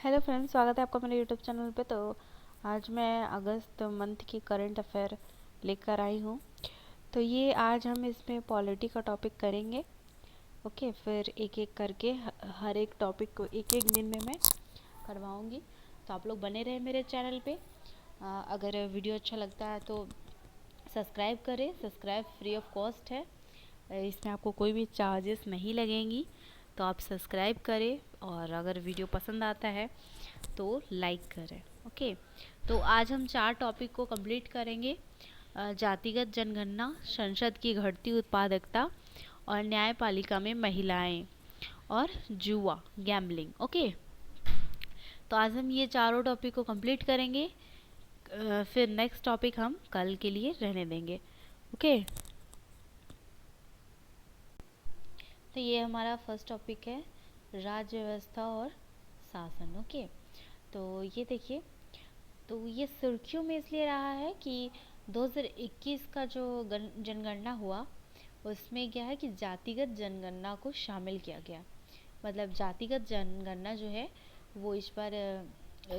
Hello friends, स्वागत है आपका मेरे यूट्यूब चैनल पे। तो आज मैं अगस्त मंथ की करंट अफेयर लेकर आई हूँ। तो ये आज हम इसमें पॉलिटी का टॉपिक करेंगे। ओके, फिर एक एक करके हर एक टॉपिक को एक एक दिन में मैं करवाऊँगी। तो आप लोग बने रहे मेरे चैनल पे। अगर वीडियो अच्छा लगता है तो सब्सक्राइब करें। सब्सक्राइब फ्री ऑफ कॉस्ट है, इसमें आपको कोई भी चार्जेस नहीं लगेंगी। तो आप सब्सक्राइब करें और अगर वीडियो पसंद आता है तो लाइक करें। ओके, तो आज हम 4 टॉपिक को कंप्लीट करेंगे। जातिगत जनगणना, संसद की घटती उत्पादकता और न्यायपालिका में महिलाएं और जुआ गैम्बलिंग। ओके, तो आज हम ये चारों टॉपिक को कंप्लीट करेंगे। फिर नेक्स्ट टॉपिक हम कल के लिए रहने देंगे। ओके, तो ये हमारा फर्स्ट टॉपिक है, राज्य व्यवस्था और शासन। ओके, तो ये देखिए, तो ये सुर्खियों में इसलिए रहा है कि 2021 का जो जनगणना हुआ उसमें क्या है कि जातिगत जनगणना को शामिल किया गया। मतलब जातिगत जनगणना जो है वो इस बार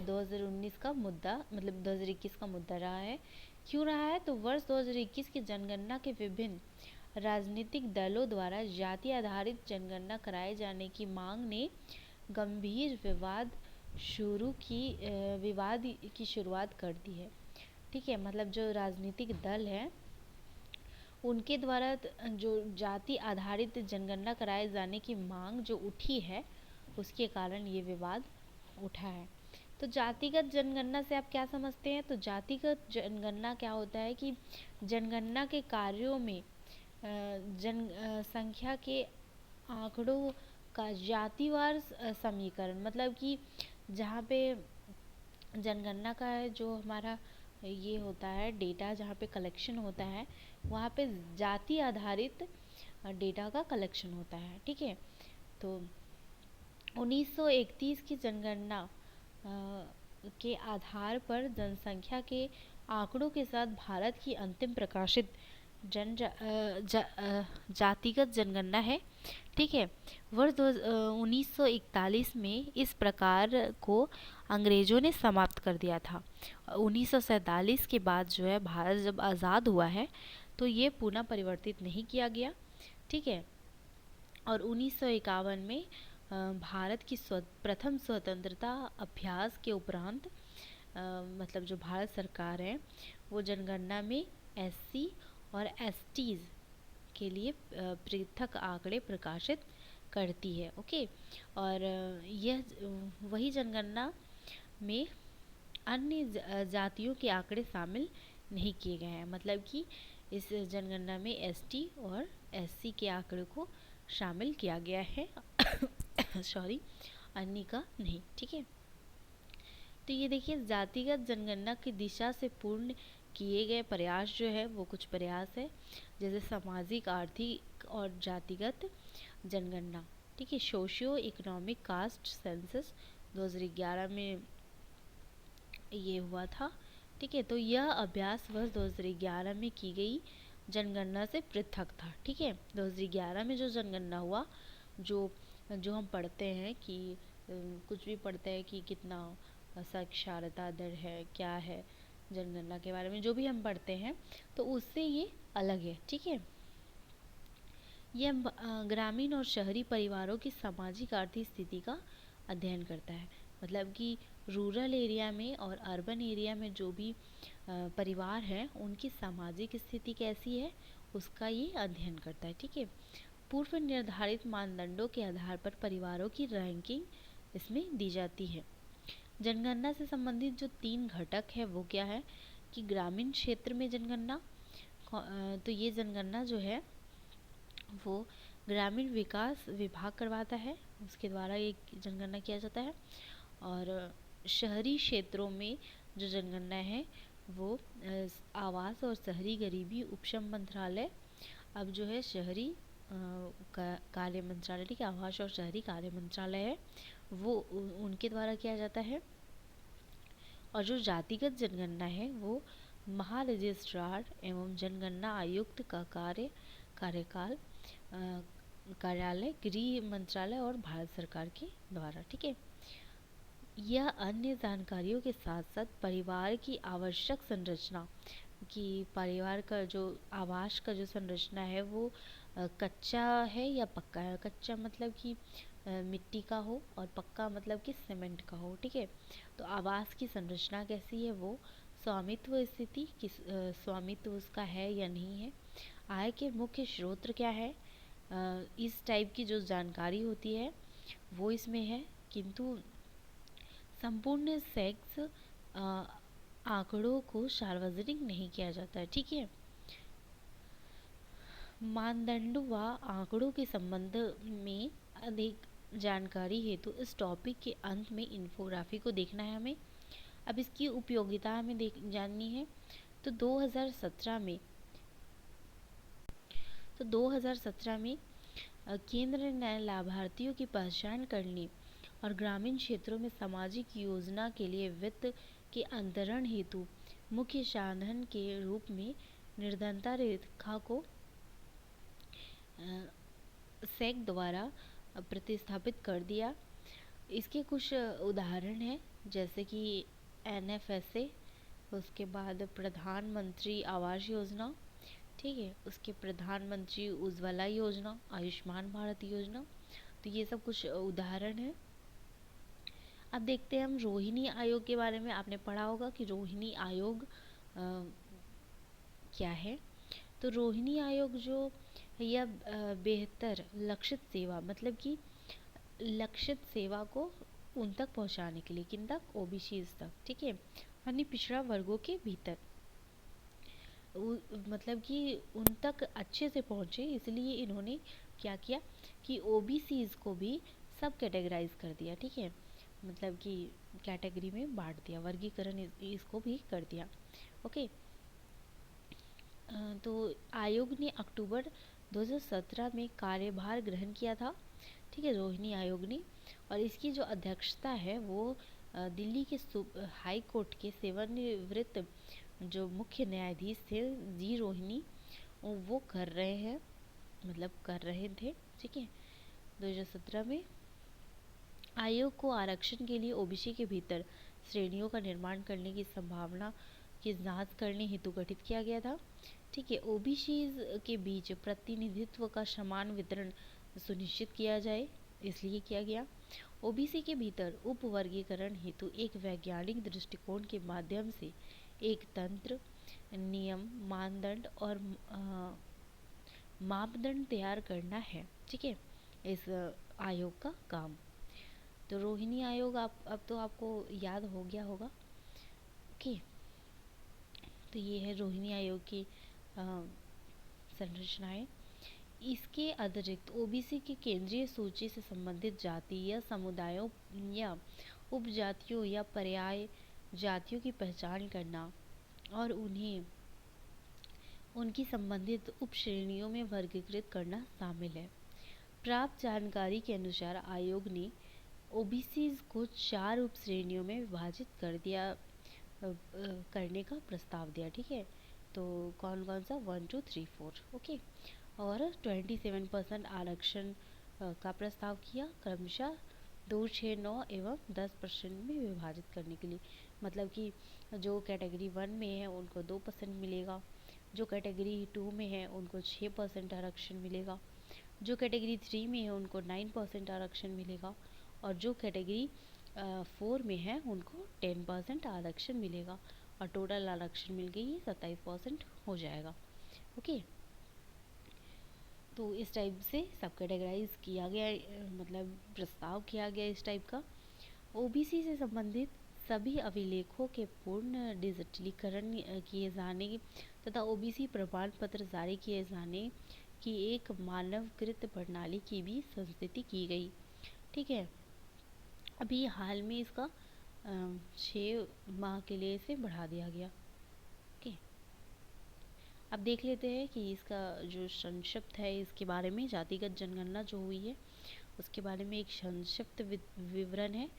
2019 का मुद्दा, मतलब 2021 का मुद्दा रहा है। क्यों रहा है? तो वर्ष 2021 की जनगणना के विभिन्न राजनीतिक दलों द्वारा जाति आधारित जनगणना कराए जाने की मांग ने गंभीर विवाद की शुरुआत कर दी है। ठीक है, मतलब जो राजनीतिक दल है उनके द्वारा जो जाति आधारित जनगणना कराए जाने की मांग जो उठी है उसके कारण ये विवाद उठा है। तो जातिगत जनगणना से आप क्या समझते हैं? तो जातिगत जनगणना क्या होता है कि जनगणना के कार्यों में जनसंख्या के आंकड़ों का जातिवार समीकरण, मतलब कि जहाँ पे जनगणना का है जो हमारा ये होता है डेटा, जहाँ पे कलेक्शन होता है वहाँ पे जाति आधारित डेटा का कलेक्शन होता है। ठीक है, तो 1931 की जनगणना के आधार पर जनसंख्या के आंकड़ों के साथ भारत की अंतिम प्रकाशित जातिगत जनगणना है। ठीक है, वर्ष 1941 में इस प्रकार को अंग्रेजों ने समाप्त कर दिया था। 1947 के बाद जो है भारत जब आज़ाद हुआ है तो ये पुनः परिवर्तित नहीं किया गया। ठीक है, और 1951 में भारत की प्रथम स्वतंत्रता अभ्यास के उपरांत मतलब जो भारत सरकार है वो जनगणना में एससी और एसटीज के लिए पृथक आंकड़े प्रकाशित करती है। ओके, और यह वही जनगणना में अन्य जातियों के आंकड़े शामिल नहीं किए गए हैं। मतलब कि इस जनगणना में एसटी और एससी के आंकड़े को शामिल किया गया है सॉरी, अन्य का नहीं। ठीक है, तो ये देखिए, जातिगत जनगणना की दिशा से पूर्ण किए गए प्रयास जो है वो कुछ प्रयास है, जैसे सामाजिक, आर्थिक और जातिगत जनगणना। ठीक है, सोशियो इकोनॉमिक कास्ट सेंसस 2011 में ये हुआ था। ठीक है, तो यह अभ्यास वर्ष 2011 में की गई जनगणना से पृथक था। ठीक है, 2011 में जो जनगणना हुआ, जो जो हम पढ़ते हैं कि कुछ भी पढ़ते हैं कि कितना साक्षरता दर है, क्या है, जनगणना के बारे में जो भी हम पढ़ते हैं, तो उससे ये अलग है। ठीक है, यह ग्रामीण और शहरी परिवारों की सामाजिक आर्थिक स्थिति का अध्ययन करता है। मतलब कि रूरल एरिया में और अर्बन एरिया में जो भी परिवार हैं उनकी सामाजिक स्थिति कैसी है उसका ये अध्ययन करता है। ठीक है, पूर्व निर्धारित मानदंडों के आधार पर परिवारों की रैंकिंग इसमें दी जाती है। जनगणना से संबंधित जो 3 घटक है वो क्या है कि ग्रामीण क्षेत्र में जनगणना, तो ये जनगणना जो है वो ग्रामीण विकास विभाग करवाता है, उसके द्वारा ये जनगणना किया जाता है। और शहरी क्षेत्रों में जो जनगणना है वो आवास और शहरी गरीबी उपशम मंत्रालय, अब जो है शहरी कार्य मंत्रालय, ठीक है, आवास और शहरी कार्य मंत्रालय है वो उनके द्वारा किया जाता है। और जो जातिगत जनगणना है वो महारजिस्ट्रार एवं जनगणना आयुक्त का कार्यकाल कार्यालय, गृह मंत्रालय और भारत सरकार के द्वारा। ठीक है, यह अन्य जानकारियों के साथ साथ परिवार की आवश्यक संरचना, कि परिवार का जो आवास का जो संरचना है वो कच्चा है या पक्का है। कच्चा मतलब कि मिट्टी का हो, और पक्का मतलब कि सीमेंट का हो। ठीक है, तो आवास की संरचना कैसी है, वो स्वामित्व स्थिति किस स्वामित्व उसका है या नहीं है, आय के मुख्य स्रोत क्या है, इस टाइप की जो जानकारी होती है वो इसमें है। किंतु संपूर्ण सेक्स आंकड़ों को सार्वजनिक नहीं किया जाता है। ठीक है, मानदंडों व आंकड़ों के संबंध में अधिक जानकारी हेतु इस टॉपिक के अंत में इन्फोग्राफी को देखना है हमें। अब इसकी उपयोगिता हमें जाननी है। तो 2017 में केंद्र ने लाभार्थियों की पहचान करने और ग्रामीण क्षेत्रों में सामाजिक योजना के लिए वित्त के अंतरण हेतु मुख्य साधन के रूप में निर्धनता रेखा को सेक द्वारा प्रतिस्थापित कर दिया। इसके कुछ उदाहरण हैं, जैसे कि NFSA, उसके बाद प्रधानमंत्री आवास योजना, ठीक है, उसके प्रधानमंत्री उज्ज्वला योजना, आयुष्मान भारत योजना। तो ये सब कुछ उदाहरण है। अब देखते हैं हम रोहिणी आयोग के बारे में। आपने पढ़ा होगा कि रोहिणी आयोग क्या है। तो रोहिणी आयोग जो यह बेहतर लक्षित सेवा, मतलब कि लक्षित सेवा को उन तक पहुंचाने के लिए, किन तक, OBCs तक, ठीक है, यानी पिछड़ा वर्गों के भीतर, मतलब कि उन तक अच्छे से पहुंचे। इसलिए इन्होंने क्या किया कि OBCs को भी सब कैटेगराइज कर दिया। ठीक है, मतलब कि कैटेगरी में बांट दिया, वर्गीकरण इसको भी कर दिया। ओके, तो आयोग ने अक्टूबर 2017 में कार्यभार ग्रहण किया था। ठीक है, रोहिणी आयोग ने, और इसकी जो अध्यक्षता है वो दिल्ली के हाई कोर्ट के सेवानिवृत्त जो मुख्य न्यायाधीश थे जी रोहिणी, वो कर रहे हैं, मतलब कर रहे थे। ठीक है, 2017 में आयोग को आरक्षण के लिए OBC के भीतर श्रेणियों का निर्माण करने की संभावना की जांच करने हेतु गठित किया गया था। ठीक है, OBCs के बीच प्रतिनिधित्व का समान वितरण सुनिश्चित किया जाए, इसलिए किया गया। OBC के भीतर उप वर्गीकरण हेतु एक वैज्ञानिक दृष्टिकोण के माध्यम से एक तंत्र, नियम, मानदंड और मापदंड तैयार करना है। ठीक है, इस आयोग का काम। तो रोहिणी आयोग अब तो आपको याद हो गया होगा। ओके, तो ये है रोहिणी आयोग की संरचनाएं। इसके अतिरिक्त OBC की केंद्रीय सूची से संबंधित जाति या समुदायों या उपजातियों या पर्याय जातियों की पहचान करना और उन्हें उनकी संबंधित उप श्रेणियों में वर्गीकृत करना शामिल है। प्राप्त जानकारी के अनुसार आयोग ने OBCs को 4 उप श्रेणियों में विभाजित करने का प्रस्ताव दिया। ठीक है, तो कौन कौन सा, 1 2 3 4। ओके, और 27% आरक्षण का प्रस्ताव किया, क्रमशः 2 6 9 एवं 10% में विभाजित करने के लिए। मतलब कि जो कैटेगरी 1 में है उनको 2% मिलेगा, जो कैटेगरी 2 में है उनको 6% आरक्षण मिलेगा, जो कैटेगरी 3 में है उनको 9% आरक्षण मिलेगा, और जो कैटेगरी 4 में है उनको 10% आरक्षण मिलेगा, और टोटल आरक्षण मिल गई 27% हो जाएगा। ओके, तो इस टाइप से सब कैटेगराइज किया गया, मतलब प्रस्ताव किया गया इस टाइप का। OBC से संबंधित सभी अभिलेखों के पूर्ण डिजिटलीकरण किए जाने तथा OBC प्रमाण पत्र जारी किए जाने की एक मानवकृत प्रणाली की भी संस्तुति की गई। ठीक है, अभी हाल में इसका 6 माह के लिए इसे बढ़ा दिया गया। ओके, अब देख लेते हैं कि इसका जो संक्षिप्त है इसके बारे में, जातिगत जनगणना जो हुई है उसके बारे में एक संक्षिप्त विवरण है।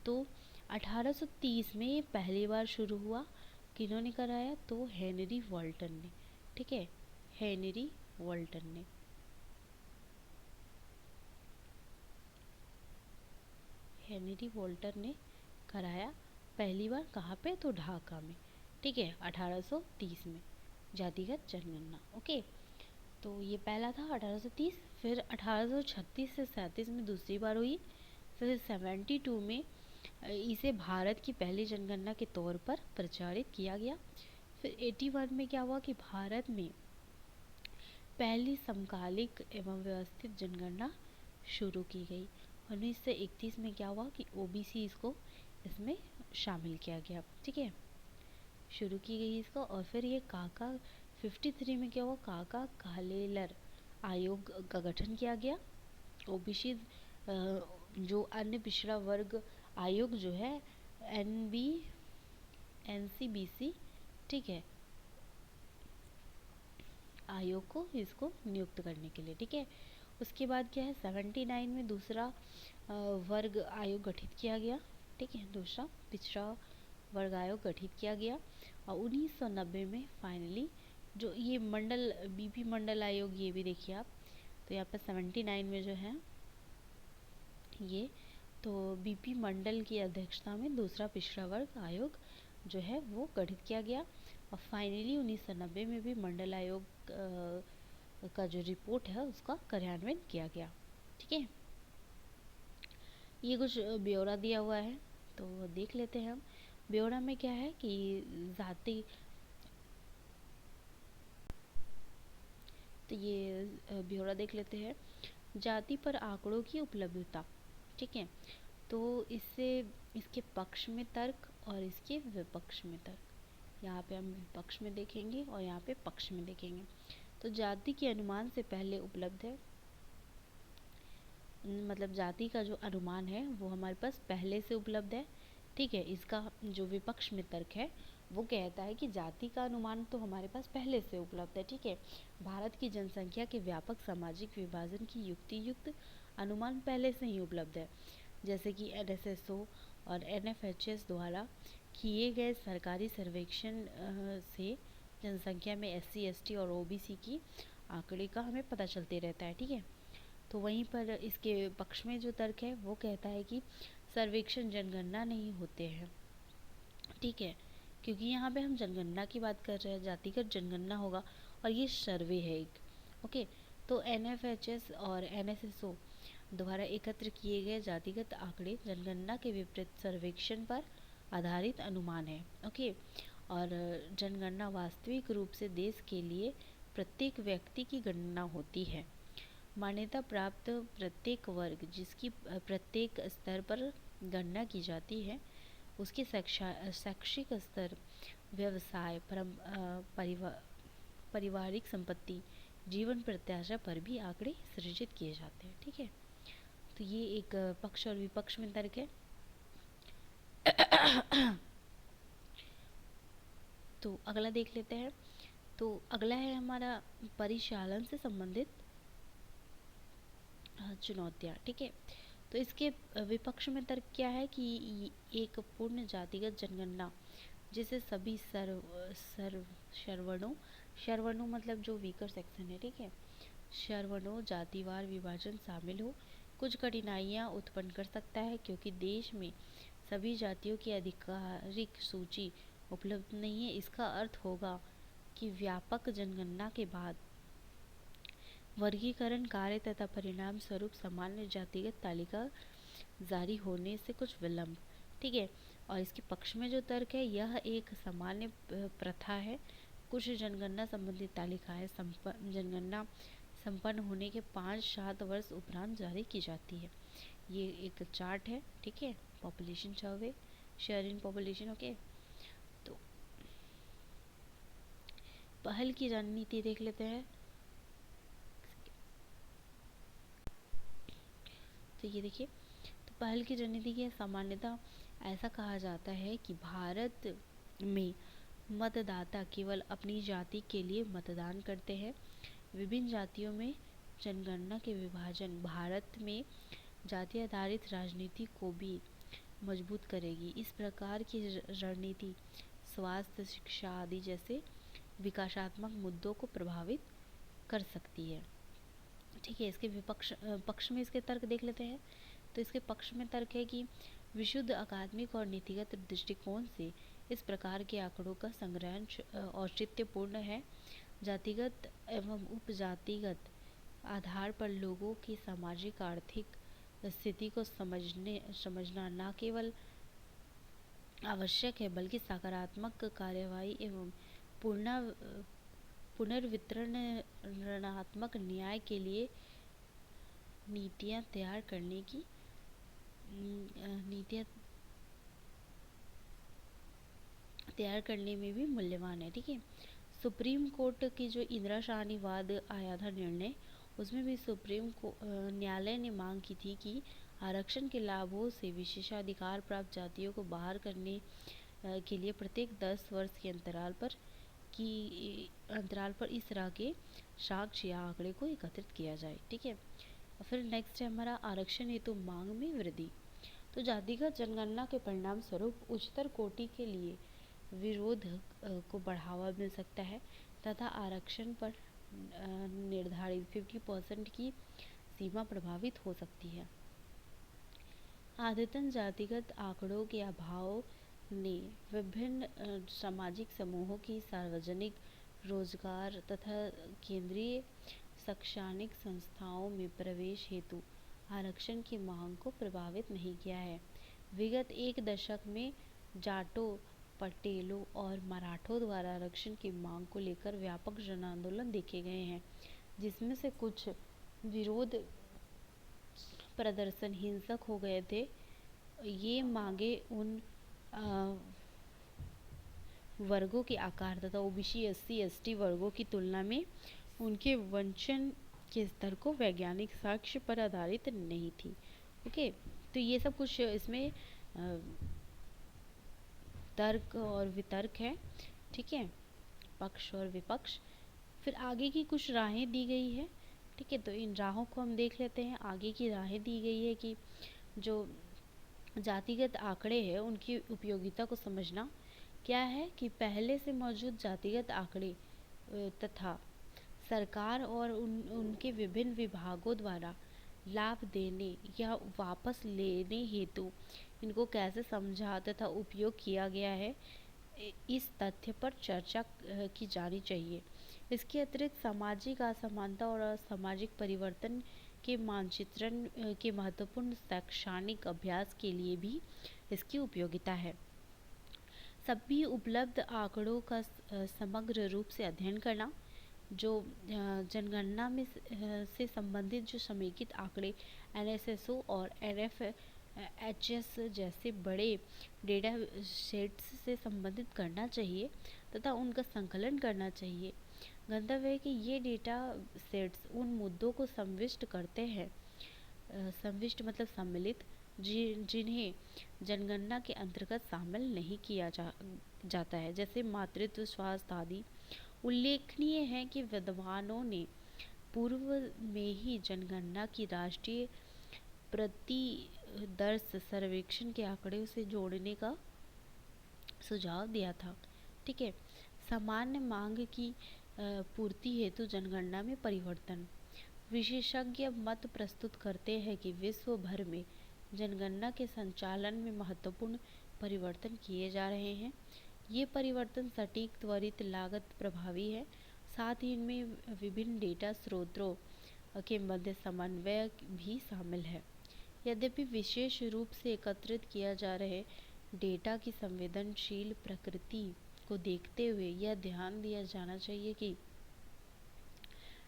तो 1830 में ये पहली बार शुरू हुआ। किन्होंने कराया, तो हेनरी वॉल्टन ने। ठीक है, हेनरी वॉल्टन ने। हेनरी वॉल्टर ने कराया पहली बार कहाँ पे, तो ढाका में, ठीक है, 1830 में जातिगत जनगणना। ओके, तो ये पहला था 1830। फिर 1836 से 37 में दूसरी बार हुई। फिर 72 में इसे भारत की पहली जनगणना के तौर पर प्रचारित किया गया। फिर 81 में क्या हुआ कि भारत में पहली समकालिक एवं व्यवस्थित जनगणना शुरू की गई। 1931 में क्या हुआ कि ओबीसी को इसमें शामिल किया गया, ठीक है, शुरू की गई इसको। और फिर ये काका 53 में क्या हुआ, काका कालेलर आयोग का गठन किया गया। ओबीसी जो अन्य पिछड़ा वर्ग आयोग जो है NCBC, ठीक है, आयोग को इसको नियुक्त करने के लिए, ठीक है। उसके बाद क्या है, 79 में दूसरा वर्ग आयोग गठित किया गया, ठीक है, दूसरा पिछड़ा वर्ग आयोग गठित किया गया। और 1990 में फाइनली जो ये मंडल बीपी मंडल आयोग, ये भी देखिए आप, तो यहाँ पर 79 में जो है ये, तो बीपी मंडल की अध्यक्षता में दूसरा पिछड़ा वर्ग आयोग जो है वो गठित किया गया। और फाइनली 1990 में भी मंडल आयोग का जो रिपोर्ट है उसका कार्यान्वयन किया गया, ठीक है। ये कुछ ब्यौरा दिया हुआ है तो देख लेते हैं हम। ब्यौरा में क्या है कि जाति, तो ये ब्यौरा देख लेते हैं। जाति पर आंकड़ों की उपलब्धता, ठीक है, तो इससे इसके पक्ष में तर्क और इसके विपक्ष में तर्क, यहाँ पे हम विपक्ष में देखेंगे और यहाँ पे पक्ष में देखेंगे। तो जाति के अनुमान से पहले उपलब्ध है, मतलब जाति का जो अनुमान है वो हमारे पास पहले से उपलब्ध है, ठीक है। इसका जो विपक्ष में तर्क है वो कहता है कि जाति का अनुमान तो हमारे पास पहले से उपलब्ध है, ठीक है। भारत की जनसंख्या के व्यापक सामाजिक विभाजन की युक्ति युक्त अनुमान पहले से ही उपलब्ध है, जैसे कि NSSO और NFHS द्वारा किए गए सरकारी सर्वेक्षण से जनसंख्या में SC ST और OBC की आंकड़े का हमें पता चलते रहता है, ठीक है। तो वहीं पर इसके पक्ष में जो तर्क है वो कहता है कि सर्वेक्षण जनगणना नहीं होते हैं, ठीक है, क्योंकि यहाँ पे हम जनगणना की बात कर रहे हैं, जातिगत जनगणना होगा और ये सर्वे है एक, ओके। तो NFHS और NSSO द्वारा एकत्र किए गए जातिगत आंकड़े जनगणना के विपरीत सर्वेक्षण पर आधारित अनुमान है, ओके। और जनगणना वास्तविक रूप से देश के लिए प्रत्येक व्यक्ति की गणना होती है। मान्यता प्राप्त प्रत्येक वर्ग जिसकी प्रत्येक स्तर पर गणना की जाती है उसके शैक्षिक स्तर, व्यवसाय, पारिवारिक संपत्ति, जीवन प्रत्याशा पर भी आंकड़े सृजित किए जाते हैं, ठीक है। तो ये एक पक्ष और विपक्ष में तर्क है। तो अगला देख लेते हैं। तो अगला है हमारा परिचालन से संबंधित चुनौतियाँ, ठीक है। तो इसके विपक्ष में तर्क क्या है कि एक पूर्ण जातिगत जनगणना जिसे सभी शर्वणों मतलब जो वीकर सेक्शन है, ठीक है, शर्वणों जातिवार विभाजन शामिल हो कुछ कठिनाइयाँ उत्पन्न कर सकता है, क्योंकि देश में सभी जातियों की आधिकारिक सूची उपलब्ध नहीं है। इसका अर्थ होगा कि व्यापक जनगणना के बाद वर्गीकरण कार्य तथा परिणाम स्वरूप सामान्य जातिगत तालिका जारी होने से कुछ विलंब, ठीक है। और इसके पक्ष में जो तर्क है यह एक सामान्य प्रथा है। कुछ जनगणना संबंधी तालिकाएं जनगणना संपन्न होने के 5-7 वर्ष उपरांत जारी की जाती है। ये एक चार्ट है, ठीक है, population survey, share in population, okay. तो पहल की रणनीति देख लेते हैं। तो ये देखिए, तो पहल की रणनीति की सामान्यतः ऐसा कहा जाता है कि भारत में मतदाता केवल अपनी जाति के लिए मतदान करते हैं। विभिन्न जातियों में जनगणना के विभाजन भारत में जाति आधारित राजनीति को भी मजबूत करेगी। इस प्रकार की रणनीति स्वास्थ्य, शिक्षा आदि जैसे विकासात्मक मुद्दों को प्रभावित कर सकती है, ठीक है। इसके पक्ष में इसके तर्क देख लेते हैं। तो इसके पक्ष में तर्क है कि विशुद्ध अकादमिक और नीतिगत दृष्टिकोण से इस प्रकार के आंकड़ों का संग्रहण औचित्यपूर्ण है। जातिगत एवं उपजातिगत आधार पर लोगों की सामाजिक आर्थिक स्थिति को समझना न केवल आवश्यक है बल्कि सकारात्मक कार्यवाही एवं पुनर्वितरणात्मक न्याय के लिए नीतियाँ तैयार करने में भी मूल्यवान है। ठीक है, सुप्रीम कोर्ट की जो इंदिरा शाहनी वाद आया था निर्णय, उसमें भी सुप्रीम न्यायालय ने मांग की थी कि आरक्षण के लाभों से विशेषाधिकार प्राप्त जातियों को बाहर करने के लिए प्रत्येक 10 वर्ष के अंतराल पर इस तरह के साक्ष्य या आंकड़े को एकत्रित किया जाए। ठीक है, फिर नेक्स्ट है हमारा आरक्षण हेतु मांग में वृद्धि। तो जातिगत जनगणना के परिणाम स्वरूप उच्चतर कोटि के लिए विरोध को बढ़ावा मिल सकता है तथा आरक्षण पर निर्धारित 50% की सीमा प्रभावित हो सकती है। आदतन जातिगत आंकड़ों के अभाव ने विभिन्न सामाजिक समूहों की सार्वजनिक रोजगार तथा केंद्रीय शैक्षणिक संस्थाओं में प्रवेश हेतु आरक्षण की मांग को प्रभावित नहीं किया है। विगत एक दशक में जाटों, पटेलों और मराठों द्वारा आरक्षण की मांग को लेकर व्यापक जन आंदोलन देखे गए हैं, जिसमें से कुछ विरोध प्रदर्शन हिंसक हो गए थे। ये मांगे उन वर्गों के आकार तथा ओबीसी, एससी, एसटी वर्गों की तुलना में उनके वंचन के स्तर को वैज्ञानिक साक्ष्य पर आधारित नहीं थी। ओके, तो ये सब कुछ इसमें तर्क और वितर्क है। ठीक है, पक्ष और विपक्ष। फिर आगे की कुछ राहें दी गई है। ठीक है, तो इन राहों को हम देख लेते हैं। आगे की राहें दी गई है कि जो जातिगत आंकड़े हैं उनकी उपयोगिता को समझना क्या है कि पहले से मौजूद जातिगत आंकड़े तथा सरकार और उनके विभिन्न विभागों द्वारा लाभ देने या वापस लेने हेतु इनको कैसे समझा तथा उपयोग किया गया है, इस तथ्य पर चर्चा की जानी चाहिए। इसके अतिरिक्त सामाजिक असमानता और सामाजिक परिवर्तन के मानचित्रण के महत्वपूर्ण शैक्षणिक अभ्यास के लिए भी इसकी उपयोगिता है। सभी उपलब्ध आंकड़ों का समग्र रूप से अध्ययन करना, जो जनगणना में से संबंधित जो समेकित आंकड़े NSSO और NFHS जैसे बड़े डेटा सेट्स से संबंधित करना चाहिए तथा उनका संकलन करना चाहिए। गंतव्य है कि ये डेटा सेट्स उन मुद्दों को संविष्ट करते हैं, संविष्ट मतलब सम्मिलित, जिन्हें जनगणना के अंतर्गत शामिल नहीं किया जाता है, जैसे मातृत्व, स्वास्थ्य आदि। उल्लेखनीय है कि विद्वानों ने पूर्व में ही जनगणना की राष्ट्रीय प्रतिदर्श सर्वेक्षण के आंकड़े से जोड़ने का सुझाव दिया था। ठीक है, सामान्य मांग की पूर्ति हेतु जनगणना में परिवर्तन। विशेषज्ञ मत प्रस्तुत करते हैं कि विश्व भर में जनगणना के संचालन में महत्वपूर्ण परिवर्तन किए जा रहे हैं। ये परिवर्तन सटीक, त्वरित, लागत प्रभावी है। साथ ही इनमें विभिन्न डेटा स्रोतों के मध्य समन्वय भी शामिल है। यद्यपि विशेष रूप से एकत्रित किया जा रहे डेटा की संवेदनशील प्रकृति को देखते हुए यह ध्यान दिया जाना चाहिए कि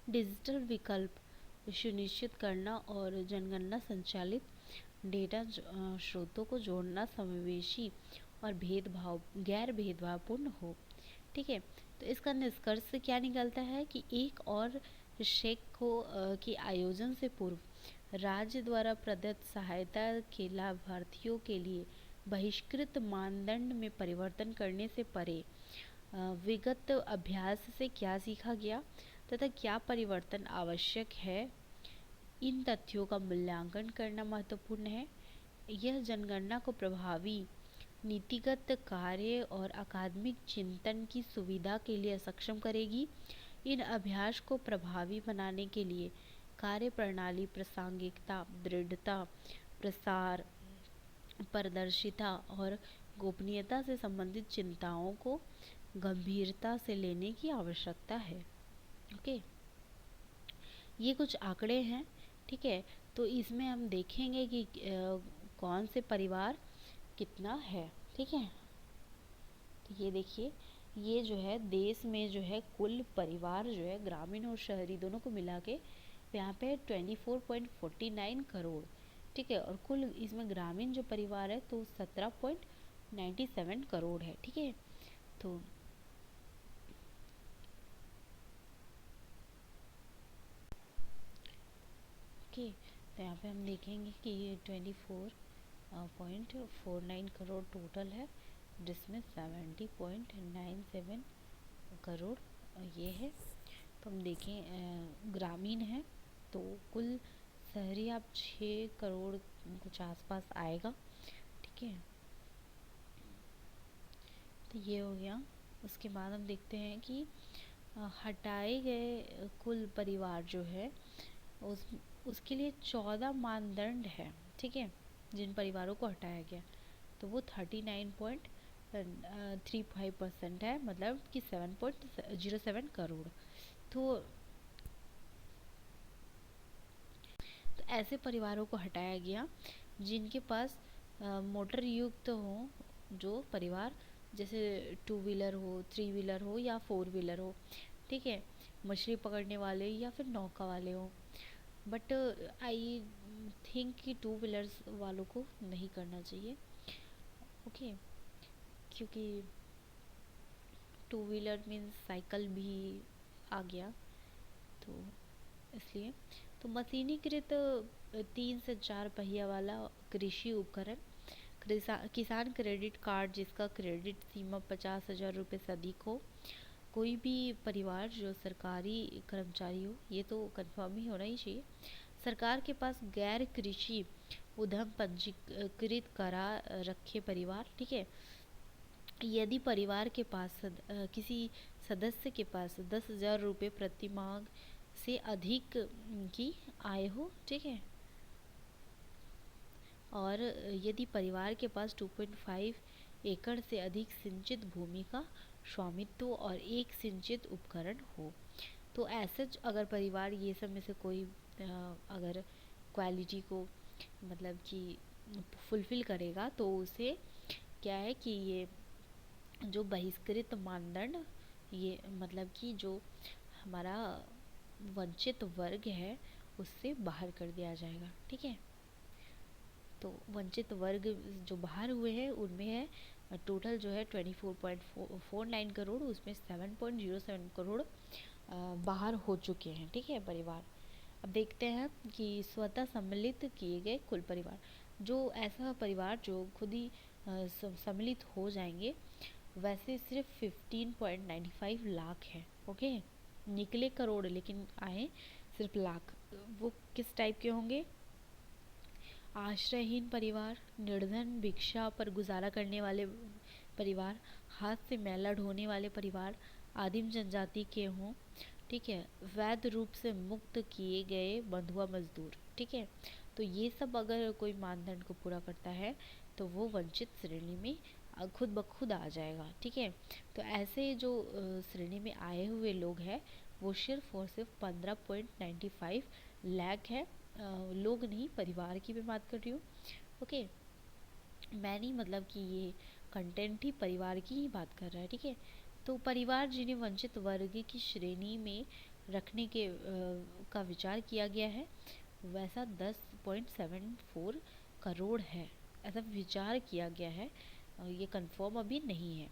डिजिटल विकल्प सुनिश्चित करना और जनगणना संचालित डेटा स्रोतों को जोड़ना समावेशी और गैर भेदभावपूर्ण हो। ठीक है, तो इसका निष्कर्ष क्या निकलता है कि एक और शेक के आयोजन से पूर्व राज्य द्वारा प्रदत्त सहायता के लाभार्थियों के लिए बहिष्कृत मानदंड में परिवर्तन करने से परे विगत अभ्यास से क्या सीखा गया तथा क्या परिवर्तन आवश्यक है, इन तथ्यों का मूल्यांकन करना महत्वपूर्ण है। यह जनगणना को प्रभावी नीतिगत कार्य और अकादमिक चिंतन की सुविधा के लिए सक्षम करेगी। इन अभ्यास को प्रभावी बनाने के लिए कार्यप्रणाली, प्रासंगिकता, दृढ़ता, प्रसार पारदर्शिता और गोपनीयता से संबंधित चिंताओं को गंभीरता से लेने की आवश्यकता है। ओके, ये कुछ आंकड़े हैं, ठीक है। तो इसमें हम देखेंगे कि कौन से परिवार कितना है, ठीक है। तो ये देखिए, ये जो है देश में जो है कुल परिवार जो है ग्रामीण और शहरी दोनों को मिला के यहाँ पे 24.49 करोड़, ठीक है। और कुल इसमें ग्रामीण जो परिवार है तो 17.97 करोड़ है, ठीक है। तो ओके, तो यहाँ पे हम देखेंगे कि ये 24.49 करोड़ टोटल है, जिसमें 70.97 करोड़ ये है। तो हम देखें ग्रामीण है तो कुल शहरी आप 6 करोड़ कुछ आसपास आएगा, ठीक है। तो ये हो गया। उसके बाद हम देखते हैं कि हटाए गए कुल परिवार जो है उस उसके लिए 14 मानदंड है, ठीक है, जिन परिवारों को हटाया गया। तो वो 39.35% है, मतलब कि 7.07 करोड़। तो ऐसे परिवारों को हटाया गया जिनके पास मोटर युक्त हो जो परिवार, जैसे 2 व्हीलर हो, 3 व्हीलर हो या 4 व्हीलर हो, ठीक है, मछली पकड़ने वाले या फिर नौका वाले हो। बट आई थिंक कि 2 व्हीलर्स वालों को नहीं करना चाहिए, ओके, क्योंकि 2 व्हीलर मीन्स साइकिल भी आ गया, तो इसलिए। तो मशीनीकृत 3 से 4 पहिया वाला कृषि उपकरण, किसान क्रेडिट कार्ड जिसका क्रेडिट सीमा 50,000 रुपये से अधिक हो, कोई भी परिवार जो सरकारी कर्मचारी हो, ये तो कंफर्म ही होना ही चाहिए। सरकार के पास गैर कृषि उद्यम पंजीकृत करा रखे परिवार, ठीक है। यदि परिवार के पास किसी सदस्य के पास 10,000 रुपये प्रति माह से अधिक की आय हो, ठीक है, और यदि परिवार के पास 2.5 एकड़ से अधिक सिंचित भूमि का स्वामित्व और एक सिंचित उपकरण हो, तो ऐसे अगर परिवार ये सब में से कोई अगर क्वालिटी को मतलब कि फुलफिल करेगा तो उसे क्या है कि ये जो बहिष्कृत मानदंड, ये मतलब कि जो हमारा वंचित वर्ग है उससे बाहर कर दिया जाएगा, ठीक है। तो वंचित वर्ग जो बाहर हुए हैं उनमें है टोटल जो है 24.49 करोड़, उसमें 7.07 करोड़ बाहर हो चुके हैं, ठीक है, परिवार। अब देखते हैं कि स्वतः सम्मिलित किए गए कुल परिवार, जो ऐसा परिवार जो खुद ही सम्मिलित हो जाएंगे, वैसे सिर्फ 15.95 लाख है, ओके। निकले करोड़ लेकिन आए सिर्फ लाख। वो किस टाइप के होंगे? आश्रयहीन परिवार, निर्धन भिक्षा पर गुजारा करने वाले परिवार, हाथ से मैला ढोने वाले परिवार, आदिम जनजाति के हों, ठीक है, वैध रूप से मुक्त किए गए बंधुआ मजदूर, ठीक है। तो ये सब अगर कोई मानदंड को पूरा करता है तो वो वंचित श्रेणी में खुद ब खुद आ जाएगा, ठीक है। तो ऐसे जो श्रेणी में आए हुए लोग हैं वो सिर्फ और सिर्फ 15.95 लाख है। लोग नहीं, परिवार की मैं बात कर रही हूँ, ओके। मैं नहीं, मतलब कि ये कंटेंट ही परिवार की ही बात कर रहा है, ठीक है। तो परिवार जिन्हें वंचित वर्ग की श्रेणी में रखने के का विचार किया गया है वैसा 10.74 करोड़ है, ऐसा विचार किया गया है, ये कंफर्म अभी नहीं है।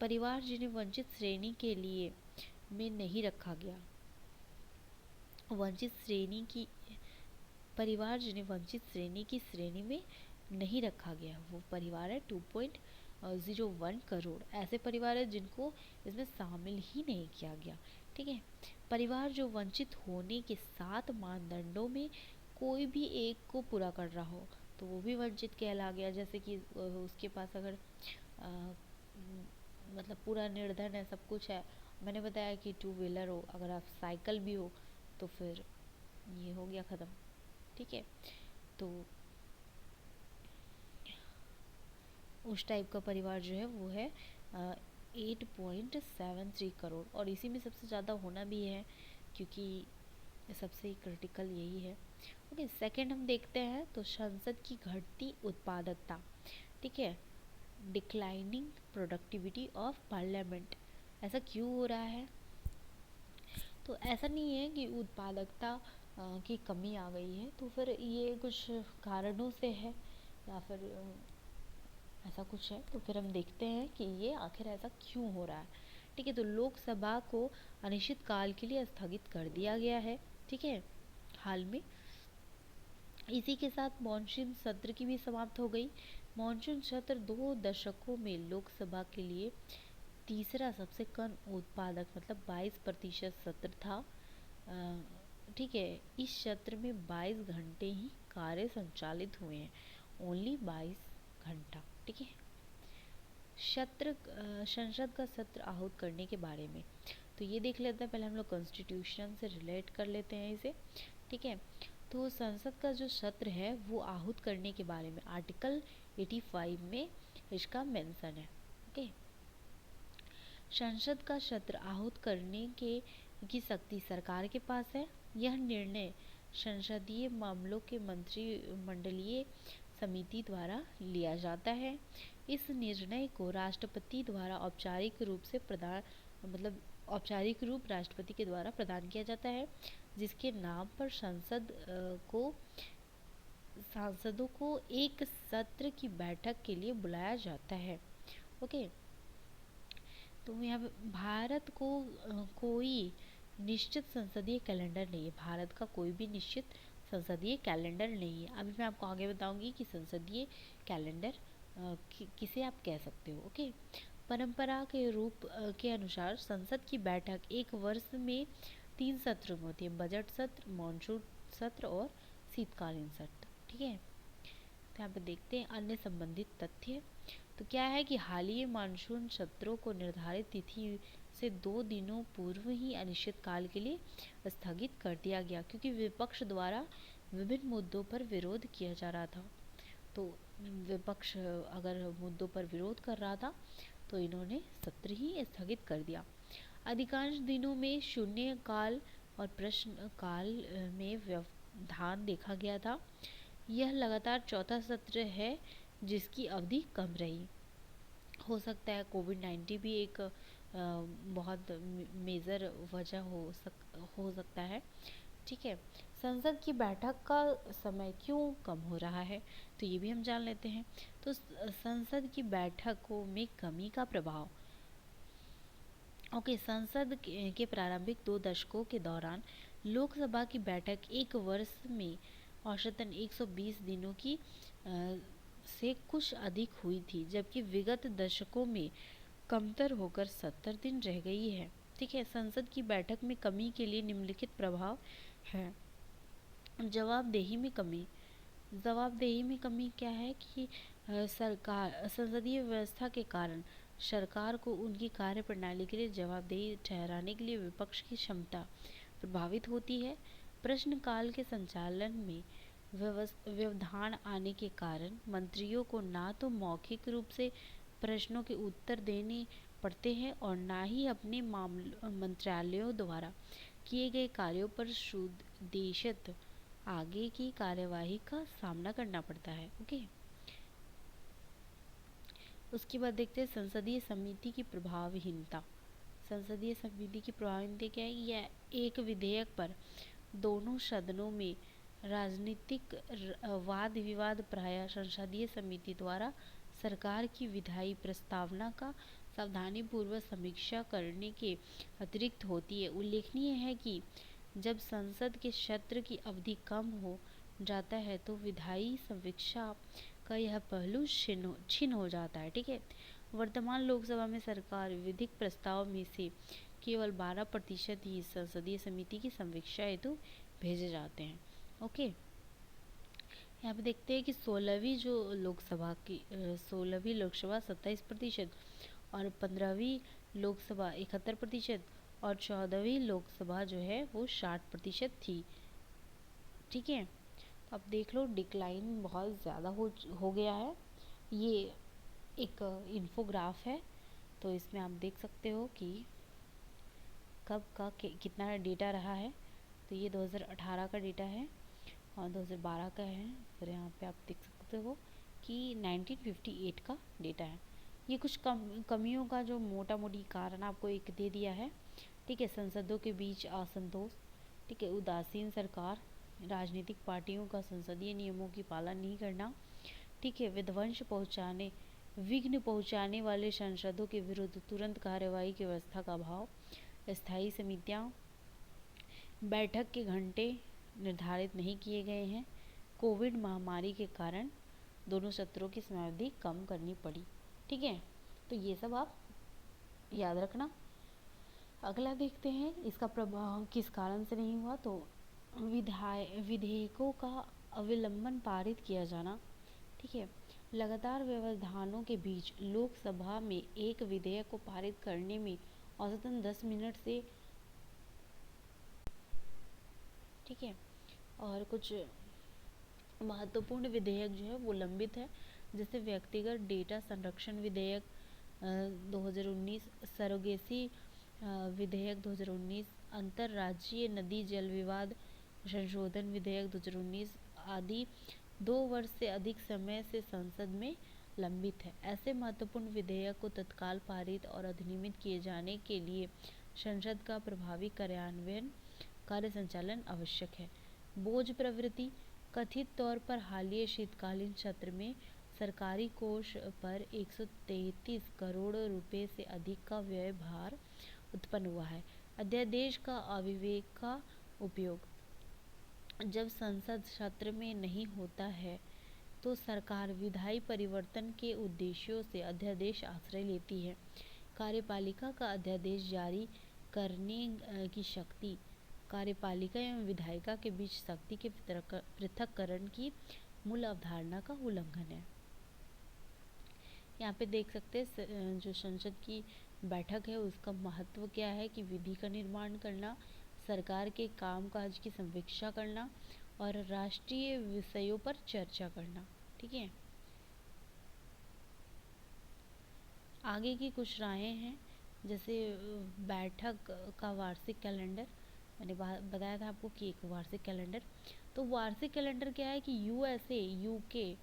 परिवार जिन्हें वंचित श्रेणी के लिए में नहीं रखा गया, वंचित श्रेणी की परिवार जिन्हें वंचित श्रेणी की श्रेणी में नहीं रखा गया वो परिवार है 2.01 करोड़। ऐसे परिवार है जिनको इसमें शामिल ही नहीं किया गया, ठीक है। परिवार जो वंचित होने के 7 मानदंडों में कोई भी एक को पूरा कर रहा हो तो वो भी वंचित कहला गया। जैसे कि उसके पास अगर मतलब पूरा निर्धन है, सब कुछ है, मैंने बताया कि 2 व्हीलर हो, अगर आप साइकिल भी हो तो फिर ये हो गया ख़त्म, ठीक है। तो उस टाइप का परिवार जो है वो है 8.73 करोड़, और इसी में सबसे ज़्यादा होना भी है क्योंकि सबसे क्रिटिकल यही है। ओके, सेकंड हम देखते हैं तो संसद की घटती उत्पादकता। ठीक है, डिक्लाइनिंग प्रोडक्टिविटी ऑफ पार्लियामेंट। ऐसा क्यों हो रहा है? तो ऐसा नहीं है कि उत्पादकता की कमी आ गई है, तो फिर ये कुछ कारणों से है या फिर ऐसा कुछ है। तो फिर हम देखते हैं कि ये आखिर ऐसा क्यों हो रहा है। ठीक है, तो लोकसभा को अनिश्चित काल के लिए स्थगित कर दिया गया है। ठीक है, हाल में इसी के साथ मॉनसून सत्र की भी समाप्त हो गई। मॉनसून सत्र 2 दशकों में लोकसभा के लिए तीसरा सबसे कम उत्पादक मतलब 22% सत्र था। ठीक है, इस सत्र में 22 घंटे ही कार्य संचालित हुए हैं, ओनली 22 घंटा। ठीक है, संसद का सत्र आहूत करने के बारे में तो ये देख लेते हैं। पहले हम लोग कॉन्स्टिट्यूशन से रिलेट कर लेते हैं इसे। ठीक है, तो संसद का जो सत्र है वो आहूत करने के बारे में आर्टिकल 85 में इसका मेंशन है। ओके, संसद का सत्र आहूत करने की शक्ति सरकार के पास है। यह निर्णय संसदीय मामलों के मंत्रिमंडलीय समिति द्वारा लिया जाता है। इस निर्णय को राष्ट्रपति द्वारा औपचारिक रूप राष्ट्रपति के द्वारा प्रदान किया जाता है, जिसके नाम पर सांसदों को एक सत्र की बैठक के लिए बुलाया जाता है। ओके, तो यहाँ पे भारत को कोई निश्चित संसदीय कैलेंडर नहीं है। भारत का कोई भी निश्चित संसदीय कैलेंडर नहीं है। अभी मैं आपको आगे बताऊंगी कि संसदीय कैलेंडर किसे आप कह सकते हो। ओके, परंपरा के रूप के अनुसार संसद की बैठक एक वर्ष में 3 सत्र में होती है, बजट सत्र, मॉनसून सत्र और शीतकालीन सत्र। ठीक है, तो यहाँ पे देखते हैं अन्य संबंधित तथ्य। तो क्या है कि हालिया मानसून सत्रों को निर्धारित तिथि से 2 दिनों पूर्व ही अनिश्चितकाल के लिए स्थगित कर दिया गया, क्योंकि विपक्ष द्वारा विभिन्न मुद्दों पर विरोध किया जा रहा था। तो विपक्ष अगर मुद्दों पर विरोध कर रहा था तो इन्होंने सत्र ही स्थगित कर दिया। अधिकांश दिनों में शून्य काल और प्रश्न काल में व्यवधान देखा गया था। यह लगातार चौथा सत्र है जिसकी अवधि कम रही। हो सकता है कोविड-19 भी एक बहुत मेजर वजह हो सकता है। ठीक है, संसद की बैठक का समय क्यों कम हो रहा है तो ये भी हम जान लेते हैं। तो संसद की बैठकों में कमी का प्रभाव। ओके, संसद के प्रारंभिक 2 दशकों के दौरान लोकसभा की बैठक एक वर्ष में औसतन 120 दिनों की से कुछ अधिक हुई थी, जबकि विगत दशकों में कमतर होकर 70 दिन रह गई है। ठीक है, संसद की बैठक में कमी के लिए निम्नलिखित प्रभाव है। जवाबदेही में कमी क्या है कि सरकार संसदीय व्यवस्था के कारण सरकार को उनकी कार्य प्रणाली के लिए जवाबदेही ठहराने के लिए विपक्ष की क्षमता प्रभावित होती है। प्रश्नकाल के संचालन में व्यवधान आने के कारण मंत्रियों को ना तो मौखिक रूप से प्रश्नों के उत्तर देने पड़ते हैं और ना ही अपने मंत्रालयों द्वारा किए गए कार्यों पर सुनिश्चित आगे की कार्यवाही का सामना करना पड़ता है। ओके, उसके बाद देखते हैं संसदीय समिति की प्रभावहीनता। संसदीय समिति की प्रभावहीनता क्या है? यह एक विधेयक पर दोनों सदनों में राजनीतिक वाद विवाद प्रायः संसदीय समिति द्वारा सरकार की विधायी प्रस्तावना का सावधानीपूर्वक समीक्षा करने के अतिरिक्त होती है। उल्लेखनीय है कि जब संसद के सत्र की अवधि कम हो जाता है तो विधायी समीक्षा का यह पहलू छिन्न हो जाता है। ठीक है, वर्तमान लोकसभा में सरकार विधिक प्रस्ताव में से केवल 12% ही संसदीय समिति की समीक्षा हेतु भेजे जाते हैं। ओके, यहाँ पे देखते हैं कि 16वीं लोकसभा 27% और 15वीं लोकसभा 71% और 14वीं लोकसभा जो है वो 60% थी। ठीक है, तो अब देख लो डिक्लाइन बहुत ज़्यादा हो गया है। ये एक इन्फोग्राफ है, तो इसमें आप देख सकते हो कि कब का कितना डेटा रहा है। तो ये 2018 का डेटा है और 2012 का है। फिर यहाँ पे आप देख सकते हो कि 1958 का डेटा है। ये कुछ कमियों का जो मोटा मोटी कारण आपको एक दे दिया है। ठीक है, संसदों के बीच असंतोष, ठीक है, उदासीन सरकार, राजनीतिक पार्टियों का संसदीय नियमों की पालन नहीं करना, ठीक है, विघ्न पहुंचाने वाले सांसदों के विरुद्ध तुरंत कार्रवाई की व्यवस्था का अभाव, स्थायी समितियां, बैठक के घंटे निर्धारित नहीं किए गए हैं, कोविड महामारी के कारण दोनों सत्रों की समयावधि कम करनी पड़ी। ठीक है, तो ये सब आप याद रखना। अगला देखते हैं इसका प्रभाव किस कारण से नहीं हुआ। तो विधेयकों का अविलंबन पारित किया जाना। ठीक है, लगातार व्यवधानों के बीच लोकसभा में एक विधेयक को पारित करने में औसतन 10 मिनट से, ठीक है, और कुछ महत्वपूर्ण विधेयक जो है वो लंबित है, जैसे व्यक्तिगत डेटा संरक्षण विधेयक 2019, सरोगेसी विधेयक 2019, अंतर्राज्यीय नदी जल विवाद संशोधन विधेयक 2019 आदि 2 वर्ष से अधिक समय से संसद में लंबित है। ऐसे महत्वपूर्ण विधेयक को तत्काल पारित और अधिनियमित किए जाने के लिए संसद का प्रभावी कार्यान्वयन कार्य संचालन आवश्यक है। बोझ प्रवृत्ति, कथित तौर पर हालिया शीतकालीन सत्र में सरकारी कोष पर 133 करोड़ रुपए से अधिक का व्यय भार उत्पन्न हुआ है। अध्यादेश का अविवेक का उपयोग, जब संसद सत्र में नहीं होता है तो सरकार विधायी परिवर्तन के उद्देश्यों से अध्यादेश आश्रय लेती है। कार्यपालिका का अध्यादेश जारी करने की शक्ति कार्यपालिका एवं विधायिका के बीच शक्ति के पृथक्करण की मूल अवधारणा का उल्लंघन है। यहाँ पे देख सकते हैं जो संसद की बैठक है उसका महत्व क्या है कि विधि का निर्माण करना, सरकार के कामकाज की समीक्षा करना और राष्ट्रीय विषयों पर चर्चा करना। ठीक है, आगे की कुछ राहें हैं, जैसे बैठक का वार्षिक कैलेंडर। मैंने बताया था आपको कि एक वार्षिक कैलेंडर, तो वार्षिक कैलेंडर क्या है कि यूएसए, यूके,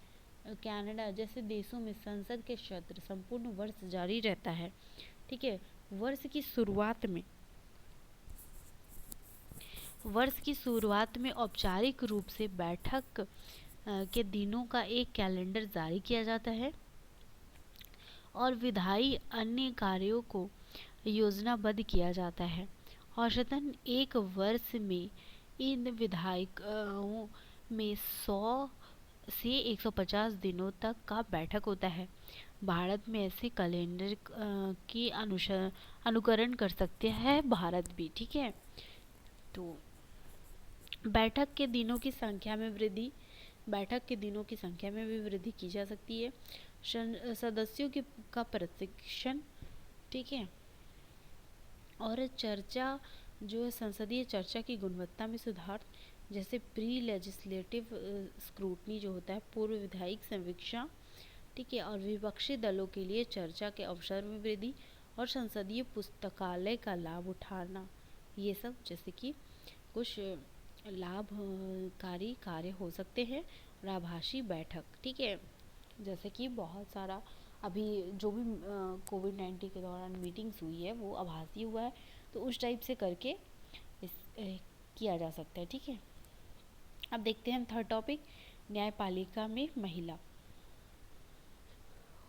कनाडा जैसे देशों में संसद के सत्र संपूर्ण वर्ष जारी रहता है। ठीक है, वर्ष की शुरुआत में औपचारिक रूप से बैठक के दिनों का एक कैलेंडर जारी किया जाता है और विधायी अन्य कार्यों को योजनाबद्ध किया जाता है। औसतन एक वर्ष में इन विधायकों में 100 से 150 दिनों तक का बैठक होता है। भारत में ऐसे कैलेंडर की अनुकरण कर सकते हैं भारत भी। ठीक है, तो बैठक के दिनों की संख्या में भी वृद्धि की जा सकती है। सदस्यों का प्रशिक्षण, ठीक है, और चर्चा जो है संसदीय चर्चा की गुणवत्ता में सुधार, जैसे प्री लेजिस्लेटिव स्क्रूटनी जो होता है, पूर्व विधायिक समीक्षा, ठीक है, और विपक्षी दलों के लिए चर्चा के अवसर में वृद्धि और संसदीय पुस्तकालय का लाभ उठाना, ये सब जैसे कि कुछ लाभकारी कार्य हो सकते हैं। और आभासी बैठक, ठीक है, जैसे कि बहुत सारा अभी जो भी कोविड-19 के दौरान मीटिंग्स हुई है वो आभासी हुआ है, तो उस टाइप से करके किया जा सकता है। ठीक है, अब देखते हैं हम थर्ड टॉपिक, न्यायपालिका में महिला।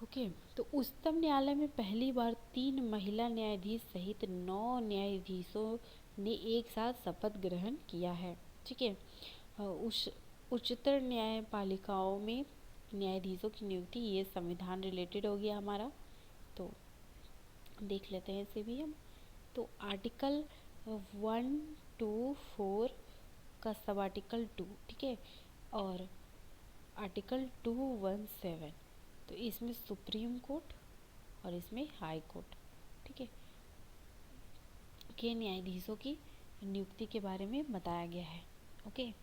ओके, तो उच्चतम न्यायालय में पहली बार 3 महिला न्यायाधीश सहित 9 न्यायाधीशों ने एक साथ शपथ ग्रहण किया है। ठीक है, उच्चतर न्यायपालिकाओं में न्यायाधीशों की नियुक्ति, ये संविधान रिलेटेड हो गया हमारा, तो देख लेते हैं इसे भी हम। तो आर्टिकल 124 का सब आर्टिकल 2, ठीक है, और आर्टिकल 217, तो इसमें सुप्रीम कोर्ट और इसमें हाई कोर्ट, ठीक है, के न्यायाधीशों की नियुक्ति के बारे में बताया गया है। ओके,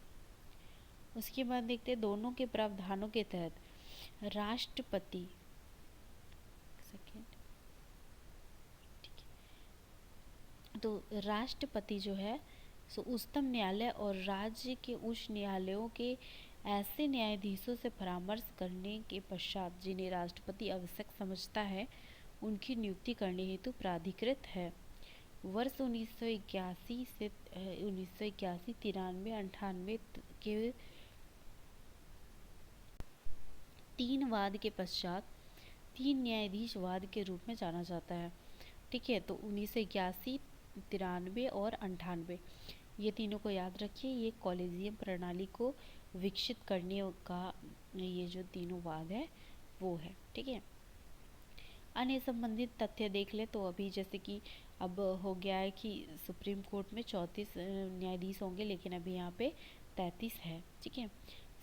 उसके बाद देखते हैं दोनों के प्रावधानों के तहत राष्ट्रपति तो राष्ट्रपति जो है सो उच्चतम न्यायालय और राज्य के उच्च न्यायालयों के ऐसे न्यायाधीशों से परामर्श करने के पश्चात जिन्हें राष्ट्रपति आवश्यक समझता है उनकी नियुक्ति करने हेतु प्राधिकृत है। वर्ष 1981 से 1981, 93, 98 के 3 वाद के पश्चात 3 न्यायाधीश वाद के रूप में जाना जाता है। ठीक है, तो 1981, 93 और 98 ये तीनों को याद रखिए। ये कॉलेजियम प्रणाली को विकसित करने का ये जो तीनों वाद है वो है। ठीक है, अन्य संबंधित तथ्य देख ले तो अभी जैसे कि अब हो गया है कि सुप्रीम कोर्ट में 34 न्यायाधीश होंगे, लेकिन अभी यहाँ पे 33 है। ठीक है,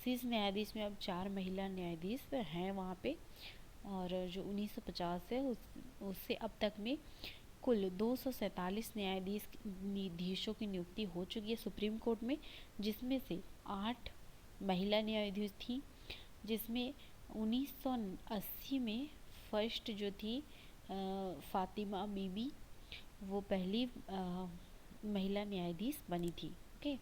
शीर्ष न्यायाधीश में अब 4 महिला न्यायाधीश हैं वहाँ पे, और जो 1950 है उससे अब तक में कुल 247 न्यायाधीशों की नियुक्ति हो चुकी है सुप्रीम कोर्ट में, जिसमें से 8 महिला न्यायाधीश थी, जिसमें 1980 में फर्स्ट जो थी फातिमा बीबी वो पहली महिला न्यायाधीश बनी थी। ओके,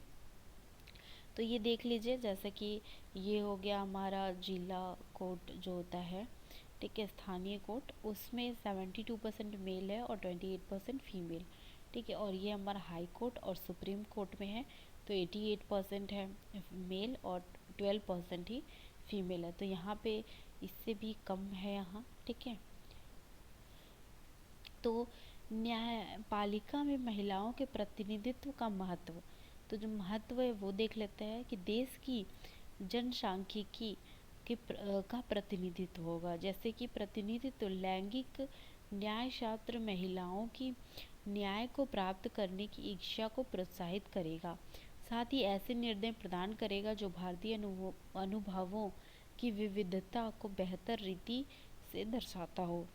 तो ये देख लीजिए जैसे कि ये हो गया हमारा जिला कोर्ट जो होता है, ठीक है, स्थानीय कोर्ट, उसमें 72% मेल है और 28% फीमेल। ठीक है, और ये हमारा हाई कोर्ट और सुप्रीम कोर्ट में है तो 88% है मेल और 12% ही फीमेल है। तो यहाँ पे इससे भी कम है यहाँ। ठीक है, तो न्यायपालिका में महिलाओं के प्रतिनिधित्व का महत्व, तो जो महत्व है वो देख लेते हैं कि देश की जनसांख्यिकी का प्रतिनिधित्व होगा। जैसे कि प्रतिनिधित्व लैंगिक न्यायशास्त्र महिलाओं की न्याय को प्राप्त करने की इच्छा को प्रोत्साहित करेगा, साथ ही ऐसे निर्णय प्रदान करेगा जो भारतीय अनुभवों की विविधता को बेहतर रीति से दर्शाता हो।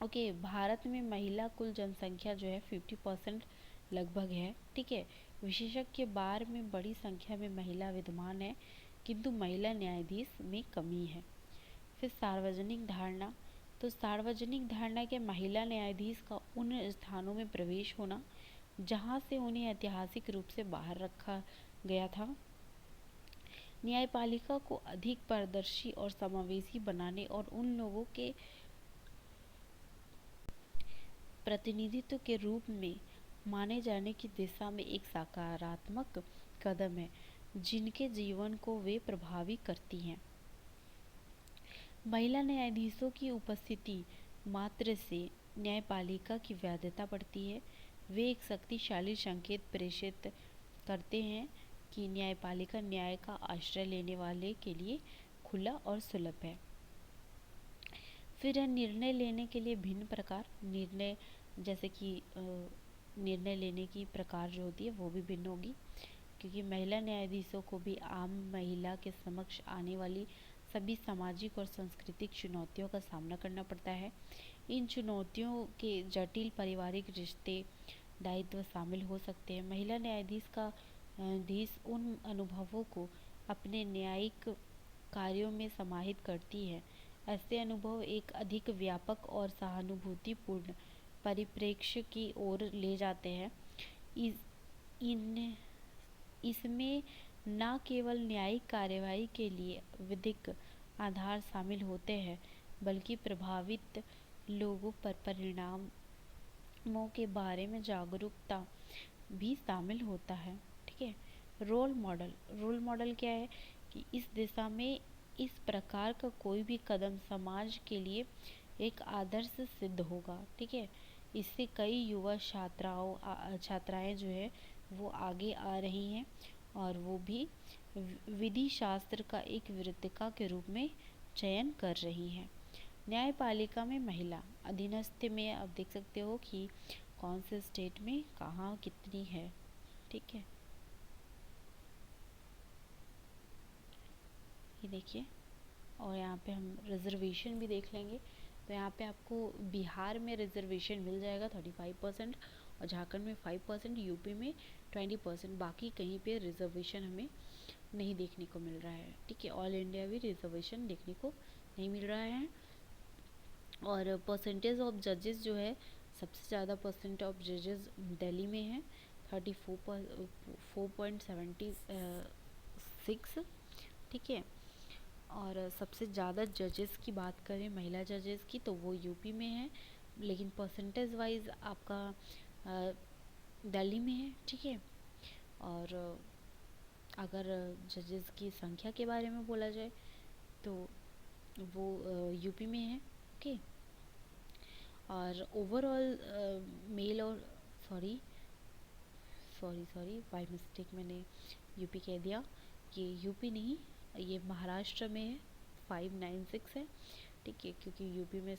ओके, भारत में महिला कुल जनसंख्या जो है 50% लगभग है। ठीक है, विशेषज्ञ के बार में बड़ी संख्या में महिला विद्यमान है, किंतु महिला न्यायाधीश में कमी है। फिर सार्वजनिक धारणा, तो सार्वजनिक धारणा के महिला न्यायाधीश का उन स्थानों में प्रवेश होना जहां से उन्हें ऐतिहासिक रूप से बाहर रखा गया था। न्यायपालिका को अधिक पारदर्शी और समावेशी बनाने और उन लोगों के प्रतिनिधित्व के रूप में माने जाने की दिशा में एक सकारात्मक कदम है जिनके जीवन को वे प्रभावित करती हैं। महिला न्यायाधीशों की उपस्थिति मात्र से न्यायपालिका की वैधता बढ़ती है। वे एक शक्तिशाली संकेत प्रेषित करते हैं कि न्यायपालिका न्याय का आश्रय लेने वाले के लिए खुला और सुलभ है। फिर है निर्णय लेने के लिए भिन्न प्रकार, निर्णय जैसे कि निर्णय लेने की प्रकार जो होती है वो भी भिन्न होगी, क्योंकि महिला न्यायाधीशों को भी आम महिला के समक्ष आने वाली सभी सामाजिक और सांस्कृतिक चुनौतियों का सामना करना पड़ता है। इन चुनौतियों के जटिल पारिवारिक रिश्ते दायित्व शामिल हो सकते हैं। महिला न्यायाधीश उन अनुभवों को अपने न्यायिक कार्यों में समाहित करती है। ऐसे अनुभव एक अधिक व्यापक और सहानुभूतिपूर्ण परिप्रेक्ष्य की ओर ले जाते हैं। इसमें न केवल न्यायिक कार्यवाही के लिए विधिक आधार शामिल होते हैं, बल्कि प्रभावित लोगों पर परिणामों के बारे में जागरूकता भी शामिल होता है। ठीक है, रोल मॉडल क्या है कि इस दिशा में इस प्रकार का कोई भी कदम समाज के लिए एक आदर्श सिद्ध होगा। ठीक है, इससे कई युवा छात्राएं जो है वो आगे आ रही हैं और वो भी विधि शास्त्र का एक वृत्तिका के रूप में चयन कर रही हैं। न्यायपालिका में महिला अधीनस्थ में आप देख सकते हो कि कौन से स्टेट में कहाँ कितनी है। ठीक है, ये देखिए, और यहाँ पे हम रिजर्वेशन भी देख लेंगे। तो यहाँ पे आपको बिहार में रिजर्वेशन मिल जाएगा 35% और झारखंड में 5%, यूपी में 20%, बाकी कहीं पे रिजर्वेशन हमें नहीं देखने को मिल रहा है। ठीक है, ऑल इंडिया भी रिजर्वेशन देखने को नहीं मिल रहा है। और परसेंटेज ऑफ जजेस जो है सबसे ज़्यादा परसेंट ऑफ जजेस दिल्ली में है, 34.76, ठीक है। और सबसे ज़्यादा जजेस की बात करें महिला जजेस की, तो वो यूपी में है, लेकिन परसेंटेज वाइज आपका दिल्ली में है, ठीक है। और अगर जजेस की संख्या के बारे में बोला जाए तो वो यूपी में है, ओके। और ओवरऑल मेल और sorry sorry sorry by mistake मैंने यूपी कह दिया, ये यूपी नहीं, ये महाराष्ट्र में है, 596 है, ठीक है। क्योंकि यूपी में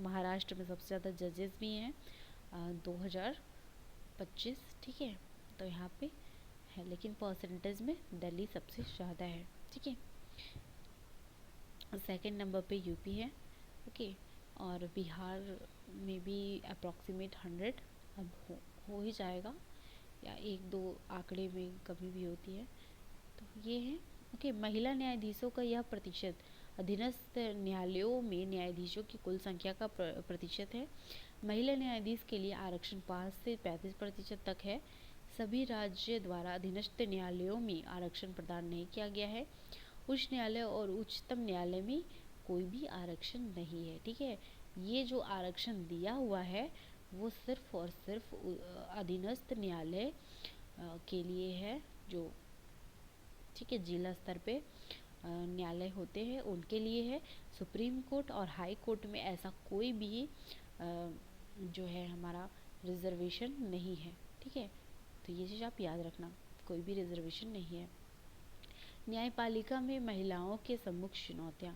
महाराष्ट्र में सबसे ज़्यादा जजेस भी हैं, 2025, ठीक है। तो यहाँ पे है, लेकिन परसेंटेज में दिल्ली सबसे ज़्यादा है, ठीक है। सेकंड नंबर पे यूपी है, ओके। और बिहार में भी अप्रॉक्सीमेट 100 अब हो ही जाएगा, या एक दो आंकड़े में कमी भी होती है, तो ये है, ओके। महिला न्यायाधीशों का यह प्रतिशत अधीनस्थ न्यायालयों में न्यायाधीशों की कुल संख्या का प्रतिशत है। महिला न्यायाधीश के लिए आरक्षण 5 से 35% तक है। सभी राज्य द्वारा अधीनस्थ न्यायालयों में आरक्षण प्रदान नहीं किया गया है। उच्च न्यायालय और उच्चतम न्यायालय में कोई भी आरक्षण नहीं है, ठीक है। ये जो आरक्षण दिया हुआ है वो सिर्फ और सिर्फ अधीनस्थ न्यायालय के लिए है, जो ठीक है जिला स्तर पे न्यायालय होते हैं उनके लिए है। सुप्रीम कोर्ट और हाई कोर्ट में ऐसा कोई भी जो है हमारा रिजर्वेशन नहीं है, ठीक है। तो ये चीज़ आप याद रखना, कोई भी रिजर्वेशन नहीं है। न्यायपालिका में महिलाओं के सम्मुख चुनौतियाँ,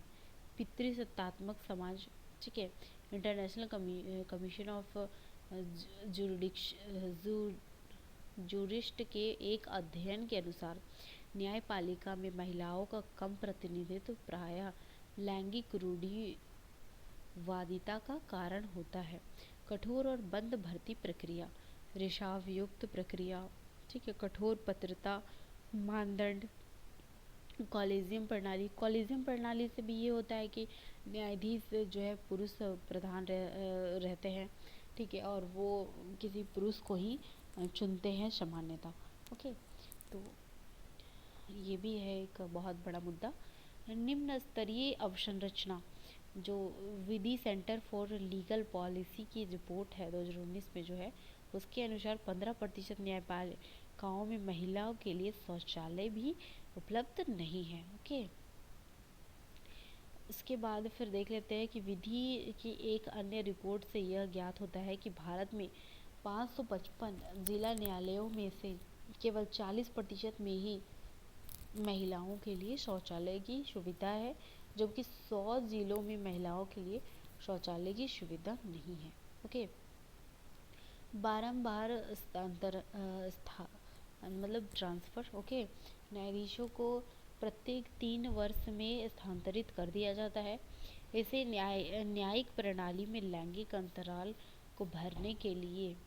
पितृसत्तात्मक समाज, ठीक है। इंटरनेशनल कमीशन ऑफ जूरिस्ट के एक अध्ययन के अनुसार न्यायपालिका में महिलाओं का कम प्रतिनिधित्व प्रायः लैंगिक रूढ़िवादिता का कारण होता है। कठोर और बंद भर्ती प्रक्रिया, रिसाव युक्त प्रक्रिया, ठीक है, कठोर पात्रता मानदंड, कॉलेजियम प्रणाली से भी ये होता है कि न्यायाधीश जो है पुरुष प्रधान रहते हैं, ठीक है, और वो किसी पुरुष को ही चुनते हैं सामान्यतः, ओके। तो ये भी है एक बहुत बड़ा मुद्दा। निम्न स्तरीय अवसंरचना, जो विधि सेंटर फॉर लीगल पॉलिसी की रिपोर्ट है 2019 में जो है, उसके अनुसार 15% न्यायपालिकाओं में महिलाओं के लिए शौचालय भी उपलब्ध नहीं है, ओके। उसके बाद फिर देख लेते हैं कि विधि की एक अन्य रिपोर्ट से यह ज्ञात होता है कि भारत में 555 जिला न्यायालयों में से केवल 40% में ही महिलाओं के लिए शौचालय की सुविधा है, जबकि 100 जिलों में महिलाओं के लिए शौचालय की सुविधा नहीं है, ओके। बारंबार मतलब ट्रांसफ़र, ओके। न्यायाधीशों को प्रत्येक 3 वर्ष में स्थानांतरित कर दिया जाता है। इसे न्यायिक प्रणाली में लैंगिक अंतराल को भरने के लिए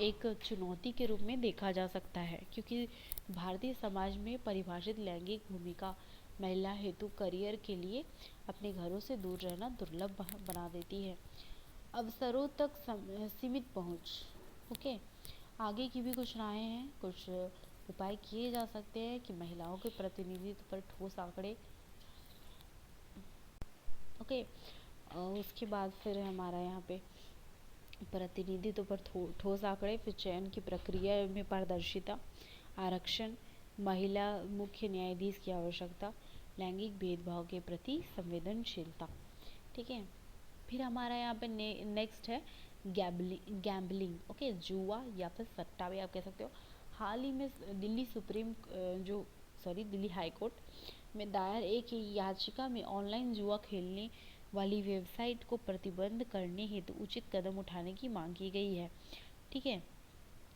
एक चुनौती के रूप में देखा जा सकता है, क्योंकि भारतीय समाज में परिभाषित लैंगिक भूमिका महिला हेतु करियर के लिए अपने घरों से दूर रहना दुर्लभ बना देती है। अवसरों तक सीमित पहुंच, ओके। आगे की भी कुछ राहें हैं, कुछ उपाय किए जा सकते हैं कि महिलाओं के प्रतिनिधित्व पर ठोस आंकड़े, ओके। उसके बाद फिर हमारा यहाँ पे प्रतिनिधित्व पर ठोस आंकड़े, फिर चयन की प्रक्रिया में पारदर्शिता, आरक्षण, महिला मुख्य न्यायाधीश की आवश्यकता, लैंगिक भेदभाव के प्रति संवेदनशीलता, ठीक है। फिर हमारा यहाँ पे नेक्स्ट है गैम्बलिंग, ओके, जुआ या फिर सट्टा भी आप कह सकते हो। हाल ही में दिल्ली हाई कोर्ट में दायर एक याचिका में ऑनलाइन जुआ खेलने वाली वेबसाइट को प्रतिबंध करने हेतु उचित कदम उठाने की मांग की गई है, ठीक है।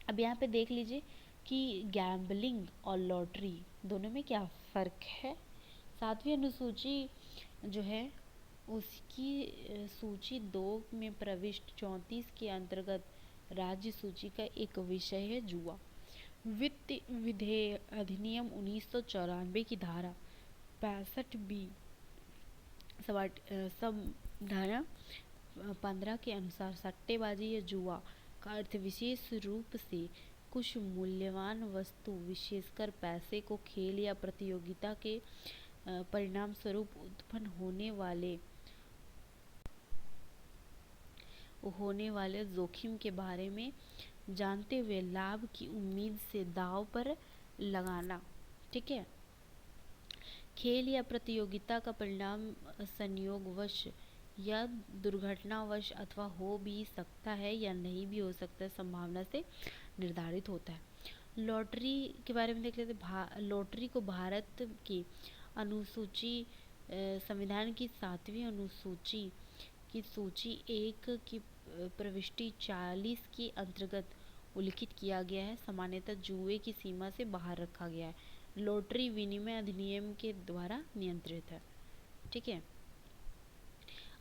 अब यहाँ पे देख लीजिए कि गैम्बलिंग और लॉटरी दोनों में क्या फ़र्क है। 7वीं अनुसूची जो है उसकी सूची 2 में प्रविष्ट 34 के अंतर्गत राज्य सूची का एक विषय है जुआ। वित्त विधेयक अधिनियम 1994 की धारा 65 बी सब धारा 15 के अनुसार सट्टेबाजी या जुआ का अर्थ विशेष रूप से कुछ मूल्यवान वस्तु विशेषकर पैसे को खेल या प्रतियोगिता के परिणाम स्वरूप उत्पन्न होने वाले जोखिम के बारे में जानते हुए लाभ की उम्मीद से दांव पर लगाना। ठीक है। खेल या प्रतियोगिता का परिणाम संयोगवश या दुर्घटनावश अथवा हो भी सकता है या नहीं भी हो सकता है, संभावना से निर्धारित होता है। लॉटरी के बारे में देख लेते हैं। लॉटरी को भारत की अनुसूची संविधान की 7वीं अनुसूची की सूची 1 की प्रविष्टि 40 के अंतर्गत उल्लिखित किया गया है। सामान्यतः जुए की सीमा से बाहर रखा गया है। लॉटरी विनिमय अधिनियम के द्वारा नियंत्रित है। ठीक है।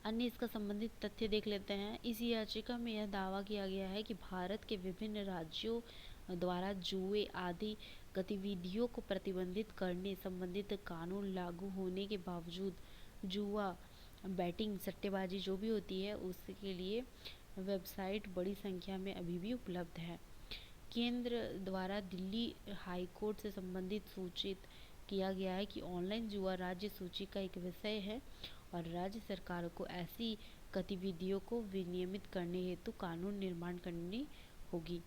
अन्य इसका संबंधित तथ्य देख लेते हैं। इस याचिका में यह दावा किया गया है कि भारत के विभिन्न राज्यों द्वारा जुए आदि गतिविधियों को प्रतिबंधित करने संबंधित कानून लागू होने के बावजूद जुआ, बैटिंग, सट्टेबाजी जो भी होती है उसके लिए वेबसाइट बड़ी संख्या में अभी भी उपलब्ध है। केंद्र द्वारा दिल्ली हाई कोर्ट से संबंधित सूचित किया गया है कि ऑनलाइन जुआ राज्य सूची का एक विषय है और राज्य सरकारों को ऐसी गतिविधियों को विनियमित करने हेतु कानून निर्माण करनी होगी।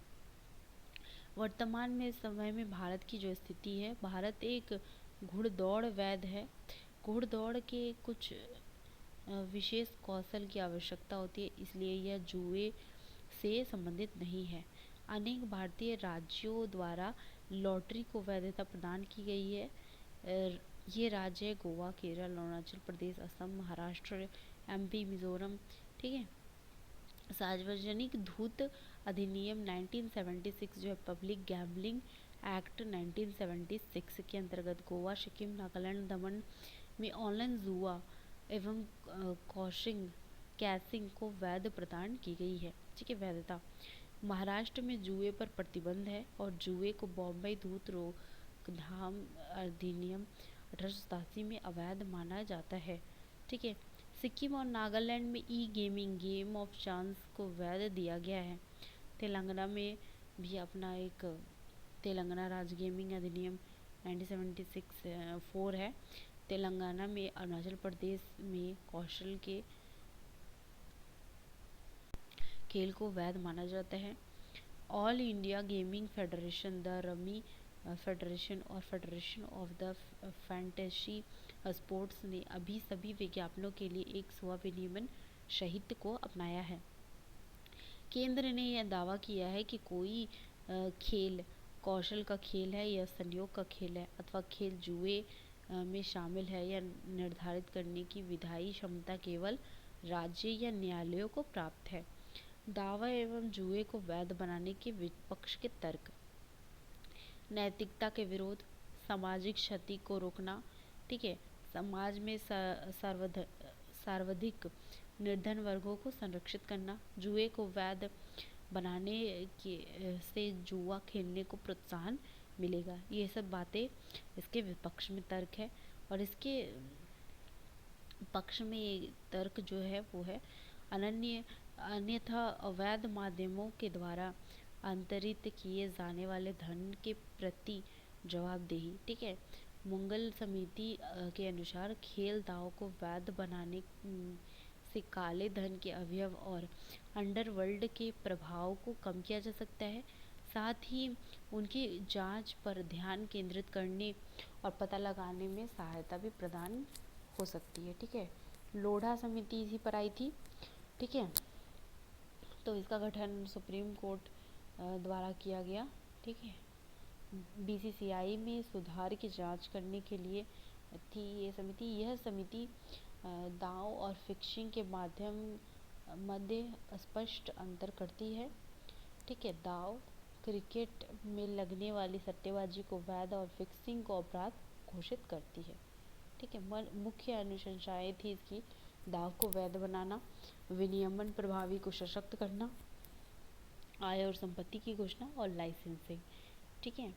वर्तमान में समय में भारत की जो स्थिति है, भारत एक घुड़दौड़ वैध है। घुड़दौड़ के कुछ विशेष कौशल की आवश्यकता होती है, इसलिए यह जुए से संबंधित नहीं है। अनेक भारतीय राज्यों द्वारा लॉटरी को वैधता प्रदान की गई है। ये राज्य है गोवा, केरल, अरुणाचल प्रदेश, असम, महाराष्ट्र, एमपी, मिजोरम। ठीक है। सार्वजनिक धूत अधिनियम 1976 जो है पब्लिक गैम्बलिंग एक्ट 1976 के अंतर्गत गोवा, सिक्किम, नागालैंड, दमन में ऑनलाइन जुआ एवं कैसिंग को वैध प्रदान की गई है। ठीक है। वैधता। महाराष्ट्र में जुए पर प्रतिबंध है और जुए को बॉम्बे धूत रोकथाम अधिनियम 1887 में अवैध माना जाता है। ठीक है। सिक्किम और नागालैंड में ई गेमिंग, गेम ऑफ चांस को वैध दिया गया है। तेलंगाना में भी अपना एक तेलंगाना राज्य गेमिंग अधिनियम 1976 4 है। तेलंगाना में, अरुणाचल प्रदेश में कौशल के खेल को वैध माना जाता है। All India Gaming Federation, the rummy federation और federation of the fantasy sports ने अभी सभी विज्ञापनों के लिए एक स्व विनियमन संहिता को अपनाया है। केंद्र ने यह दावा किया है कि कोई खेल कौशल का खेल है या संयोग का खेल है अथवा खेल जुए में शामिल है या निर्धारित करने की विधायी क्षमता केवल राज्य या न्यायालयों को प्राप्त है। दावा एवं जुए को वैध बनाने के विपक्ष के तर्क। नैतिकता के विरोध, सामाजिक क्षति को रोकना। ठीक है। समाज में सर्वाधिक निर्धन वर्गों को संरक्षित करना। जुए को वैध बनाने के से जुआ खेलने को प्रोत्साहन मिलेगा। ये सब बातें इसके विपक्ष में तर्क है। और इसके पक्ष में तर्क जो है वो है अन्यथा अवैध माध्यमों के द्वारा अंतरित किए जाने वाले धन के प्रति जवाबदेही। ठीक है। मंगल समिति के अनुसार खेल दाव को वैध बनाने से काले धन के अवयव और अंडरवर्ल्ड के प्रभाव को कम किया जा सकता है, साथ ही उनकी जांच पर ध्यान केंद्रित करने और पता लगाने में सहायता भी प्रदान हो सकती है। ठीक है। लोढ़ा समिति इसी पर आई थी। ठीक है। तो इसका गठन सुप्रीम कोर्ट द्वारा किया गया। ठीक है। बीसीसीआई में सुधार की जांच करने के लिए थी ये समिति। यह समिति दांव और फिक्सिंग के मध्य स्पष्ट अंतर करती है। ठीक है। दांव क्रिकेट में लगने वाली सट्टेबाजी को वैध और फिक्सिंग को अपराध घोषित करती है। ठीक है। मुख्य अनुशंसाएं थी इसकी दांव को वैध बनाना, विनियमन प्रभावी को सशक्त करना, आय और संपत्ति की घोषणा और लाइसेंसिंग। ठीक है।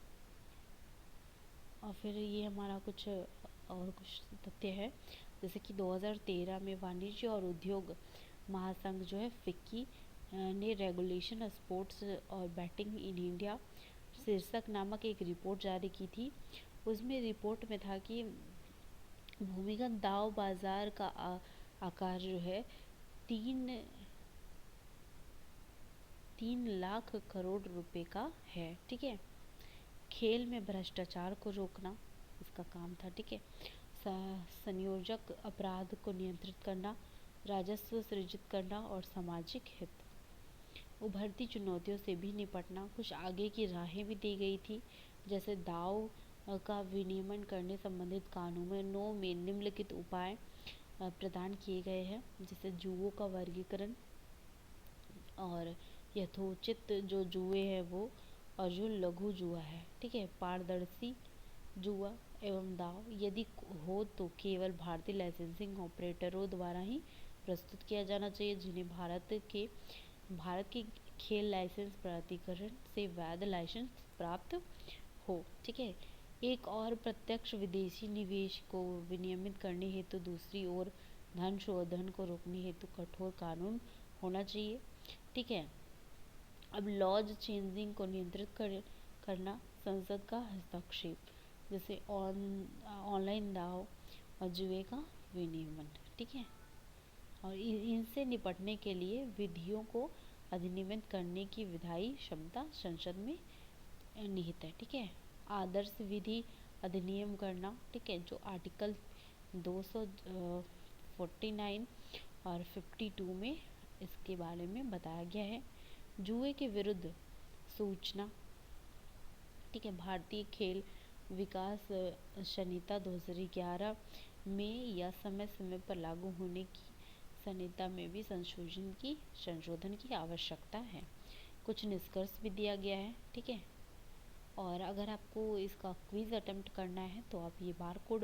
और फिर ये हमारा कुछ और कुछ तथ्य है, जैसे कि 2013 में वाणिज्य और उद्योग महासंघ जो है फिक्की ने रेगुलेशन स्पोर्ट्स और बैटिंग इन इंडिया शीर्षक नामक एक रिपोर्ट जारी की थी। उसमें रिपोर्ट में था कि भूमिगत दाव बाजार का आकार जो है तीन 3 लाख करोड़ रुपए का है। ठीक है। खेल में भ्रष्टाचार को रोकना इसका काम था। ठीक है। संयोजक अपराध को नियंत्रित करना, राजस्व सृजित करना और सामाजिक हित। उभरती चुनौतियों से भी निपटना। कुछ आगे की राहें भी दी गई थी, जैसे दाव का विनियमन करने संबंधित कानूनों में निम्नलिखित उपाय प्रदान किए गए हैं, जैसे जुओं का वर्गीकरण और यथोचित जो जुए हैं वो, और जो लघु जुआ है। ठीक है। पारदर्शी जुआ एवं दाव यदि हो तो केवल भारतीय लाइसेंसिंग ऑपरेटरों द्वारा ही प्रस्तुत किया जाना चाहिए, जिन्हें भारत के खेल लाइसेंस प्राधिकरण से वैध लाइसेंस प्राप्त हो। ठीक है। एक और प्रत्यक्ष विदेशी निवेश को विनियमित करने हेतु, दूसरी ओर धन शोधन को रोकने हेतु कठोर कानून होना चाहिए। ठीक है। अब लॉज चेंजिंग को नियंत्रित करना, संसद का हस्तक्षेप, जैसे ऑनलाइन दाव और जुए का विनियमन। ठीक है। और इनसे निपटने के लिए विधियों को अधिनियमित करने की विधायी क्षमता संसद में निहित है। ठीक है। आदर्श विधि अधिनियम करना। ठीक है। जो आर्टिकल 249 और 52 में इसके बारे में बताया गया है। जुए के विरुद्ध सूचना। ठीक है। भारतीय खेल विकास संहिता 2011 में या समय समय पर लागू होने की संहिता में भी संशोधन की आवश्यकता है। कुछ निष्कर्ष भी दिया गया है। ठीक है। और अगर आपको इसका क्विज अटेम्प्ट करना है तो आप ये बार कोड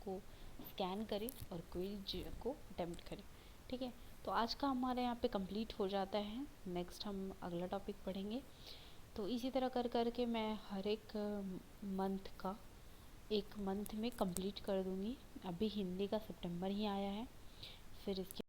को स्कैन करें और क्विज को अटेम्प्ट करें। ठीक है। तो आज का हमारे यहाँ पे कंप्लीट हो जाता है। नेक्स्ट हम अगला टॉपिक पढ़ेंगे। तो इसी तरह कर के मैं हर एक मंथ में कंप्लीट कर दूँगी। अभी हिंदी का सितंबर ही आया है, फिर इसके